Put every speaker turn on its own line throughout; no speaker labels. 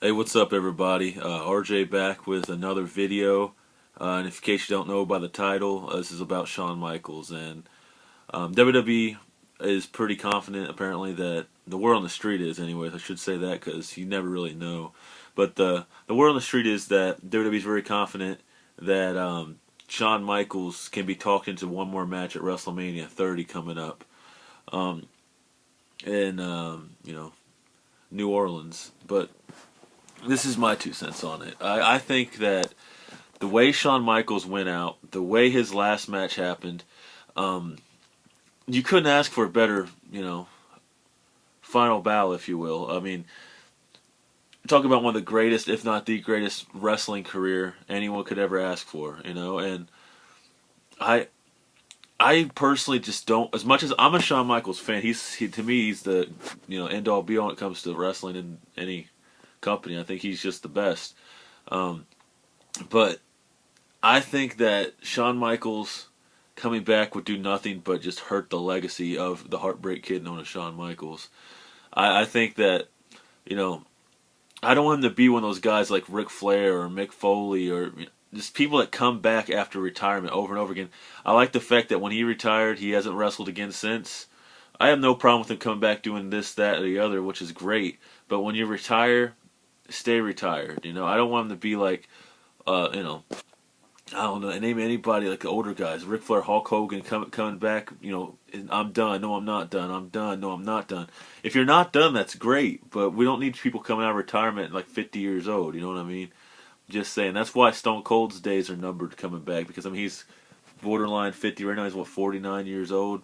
Hey, what's up, everybody? RJ back with another video. And if in case you don't know by the title, this is about Shawn Michaels. And WWE is pretty confident, apparently, that the word on the street is, anyways. I should say that because you never really know. But the word on the street is that WWE is very confident that Shawn Michaels can be talked into one more match at WrestleMania 30 coming up um, in New Orleans. But this is my 2 cents on it. I think that the way Shawn Michaels went out, the way his last match happened, um, you couldn't ask for a better, final battle, if you will. I mean, talk about one of the greatest, if not the greatest, wrestling career anyone could ever ask for. And I, I personally just don't. As much as I'm a Shawn Michaels fan, to me he's the end all be all when it comes to wrestling in any company. I think he's just the best. Um, but I think that Shawn Michaels coming back would do nothing but just hurt the legacy of the Heartbreak Kid known as Shawn Michaels. I think that, you know, I don't want him to be one of those guys like Ric Flair or Mick Foley or just people that come back after retirement over and over again. I like the fact that when he retired, he hasn't wrestled again since. I have no problem with him coming back doing this, that, or the other, which is great. But when you retire, stay retired. I don't want him to be like, uh, you know, I don't know, name anybody like the older guys, Ric Flair, Hulk Hogan coming back. I'm done. No, I'm not done. I'm done. No, I'm not done. If you're not done, that's great. But we don't need people coming out of retirement at like 50 years old. You know what I mean? Just saying. That's why Stone Cold's days are numbered coming back because I mean he's borderline 50 right now. He's 49 years old.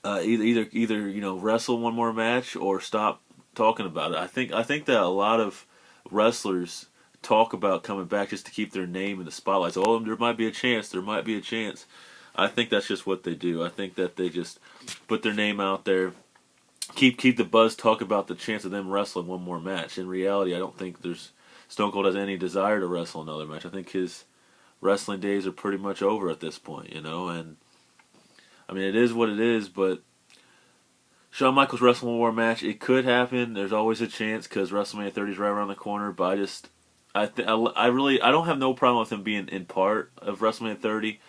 Either wrestle one more match or stop talking about it. I think that a lot of wrestlers talk about coming back just to keep their name in the spotlight. So, oh, there might be a chance. There might be a chance. I think that's just what they do. I think that they just put their name out there, keep the buzz, talk about the chance of them wrestling one more match. In reality, I don't think there's Stone Cold has any desire to wrestle another match. I think his wrestling days are pretty much over at this point. And I mean it is what it is, but Shawn Michaels wrestling one more match. It could happen. There's always a chance because WrestleMania 30 is right around the corner. But I don't have no problem with him being in part of WrestleMania 30.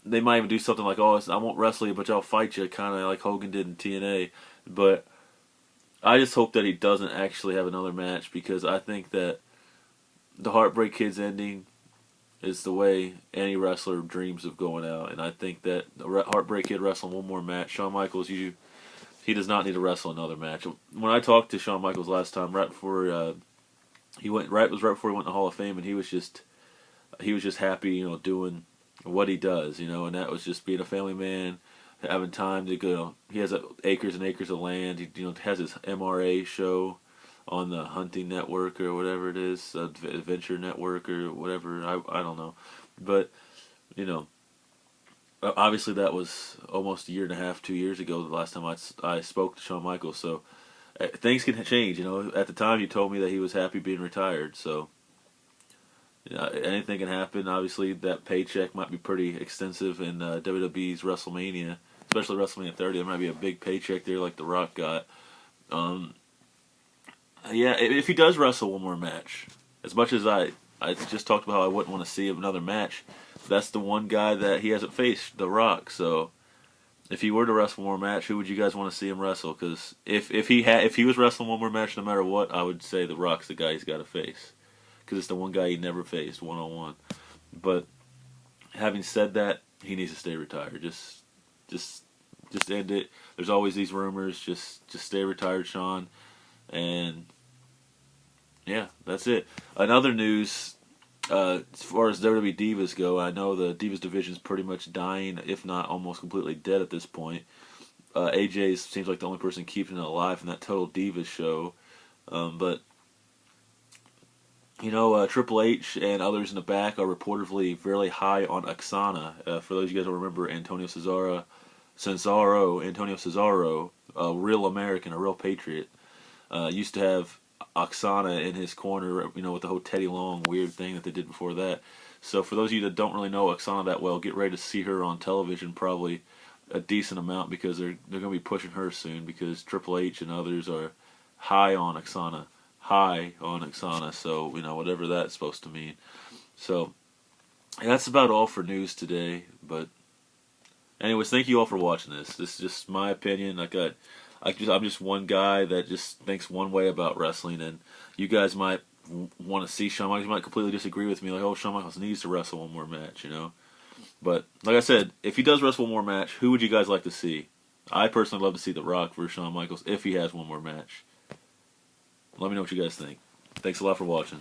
They might even do something like, oh, I won't wrestle you, but I'll fight you, kind of like Hogan did in TNA. But I just hope that he doesn't actually have another match because I think that the Heartbreak Kid's ending is the way any wrestler dreams of going out. And I think that the Heartbreak Kid wrestling one more match, Shawn Michaels, he does not need to wrestle another match. When I talked to Shawn Michaels last time, right before right before he went to the Hall of Fame, and he was just happy, doing what he does, and that was just being a family man, having time to go. He has acres and acres of land. He has his MRA show on the Hunting Network or whatever it is, Adventure Network or whatever. I don't know, but you know. Obviously, that was almost a year and a half, 2 years ago. The last time I spoke to Shawn Michaels, so things can change. At the time, you told me that he was happy being retired. So anything can happen. Obviously, that paycheck might be pretty extensive in WWE's WrestleMania, especially WrestleMania 30. There might be a big paycheck there, like The Rock got. Um, yeah, if he does wrestle one more match, as much as I just talked about how I wouldn't want to see another match. That's the one guy that he hasn't faced, The Rock. So, if he were to wrestle one more match, who would you guys want to see him wrestle? Because if he was wrestling one more match, no matter what, I would say The Rock's the guy he's got to face. Because it's the one guy he never faced 1-on-1. But having said that, he needs to stay retired. Just end it. There's always these rumors. Just stay retired, Shawn. And yeah, that's it. Another news. As far as WWE Divas go, I know the Divas division is pretty much dying, if not almost completely dead at this point. AJ seems like the only person keeping it alive in that Total Divas show. But Triple H and others in the back are reportedly fairly high on Aksana. For those of you guys who remember Antonio Cesaro, a real American, a real patriot, used to have Aksana in his corner, with the whole Teddy Long weird thing that they did before that. So for those of you that don't really know Aksana that well, get ready to see her on television probably a decent amount because they're going to be pushing her soon because Triple H and others are high on Aksana. high on Aksana, so, whatever that's supposed to mean. So, and that's about all for news today, but anyways, thank you all for watching this. This is just my opinion. I'm just one guy that just thinks one way about wrestling, and you guys might want to see Shawn Michaels. You might completely disagree with me, like, oh, Shawn Michaels needs to wrestle one more match, But, like I said, if he does wrestle one more match, who would you guys like to see? I personally love to see The Rock versus Shawn Michaels if he has one more match. Let me know what you guys think. Thanks a lot for watching.